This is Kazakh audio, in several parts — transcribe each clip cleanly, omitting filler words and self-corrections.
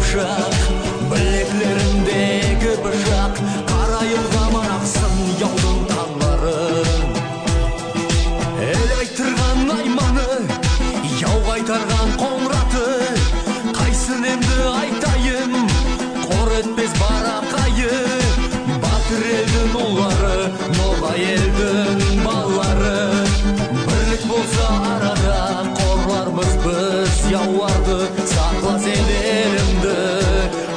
кыпшак, білеклеріндегі быжақ, қарайылғаман ақсын яудың таңларын. Ел айтырған айманы, яу қайтарған қоңраты, қайсын емді айтайын, қор етпес барақайы. Батыр елдің ұллары, ноғай елдің баллары, бірлік болса арада қорлармыз біз яуларды. Сақла сен елімді,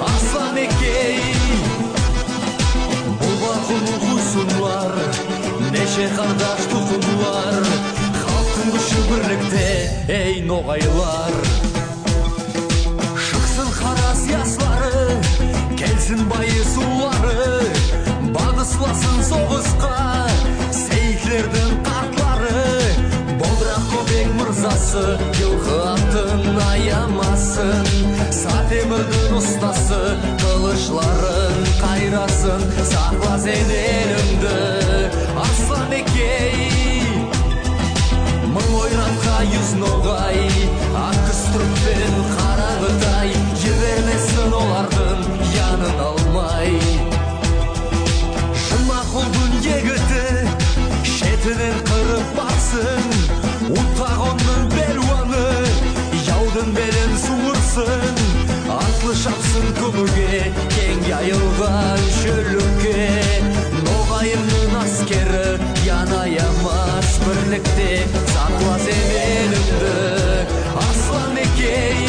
Аслан Екей. Бұл бақын құйсынлар, неше қардаш тұқымлар, халықтың күші бірлікте, ей ноғайлар. Шықсын қара сияслары, келсін байы сулары, бағысласын соғысқа сейітлердің қартлары. Бодрақ көбек мырзасы, жылқы аттың аямасын, Сатемірдің ұстасы, қылышларын қайрасын. Сақла сен елімді, Аслан Екей. Мың ойратқа жүз ноғай, аққыз түрікпен қарағытай, жібермесін олардың янын алмай. Мақұлдың егіті шетінен қырып бақсын, ұлтағонның белуаны яудың белін суырсын. Атлы шапсын көміге, кең яйылған шөлікке, ноғайымның аскері янаямас бірлікте. Сақла сен елімді, Аслан Екей.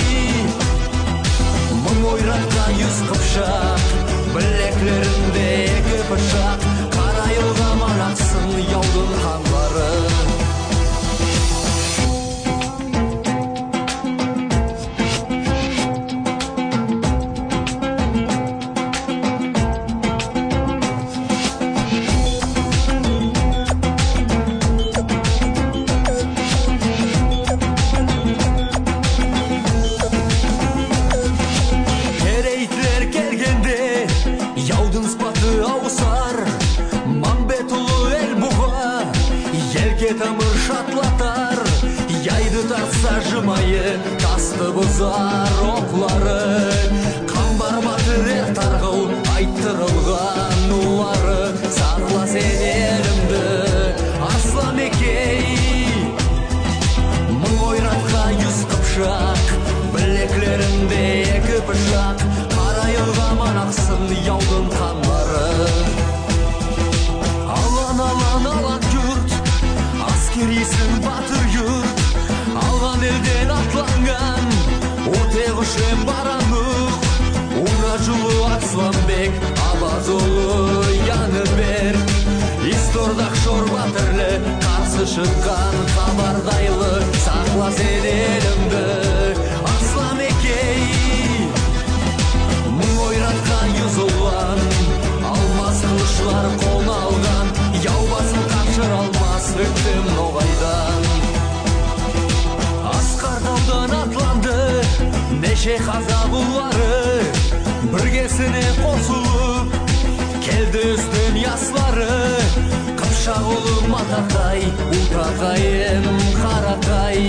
Мың ойратқа жүз қыпшақ, білеклерінде екі быжақ, қарайылғаман ақсын яудың ханлары. Керейтлер келгенде яудың спаты ауысар, Мамбетұлы ел бұға елге тамыр шатлатар. Яйды тартса жымайы, тасты бұзар оқлары, қамбар батыр ер тарғыл айттырылған ұлары. Сақла сен елімді, Аслан Екей. Мың ойратқа жүз қыпшақ, білеклерінде екі быжақ, қарайылғаман ақсын яудың ханлары. Алан жұрт, аскерисің батыр юрт, алған елден атланған, отеғышен баранық, Уражулы Асланбек, Абазолы Яныбек, Истордақ шор батырлы, қарсы шыққан хабардайлы. Сақла сен елімді, Аслан Екей. Мың ойратқа жүз ұлан, алмас қылышлар қолына алған, яу басын қапшыр алмас өктім ноғайдан. Асқар атланды, неше қазақ ұллары, біргесіне қосылып келді үстін яслары. Қыпшақ ұлы Матақай, Утақайым Қарақай,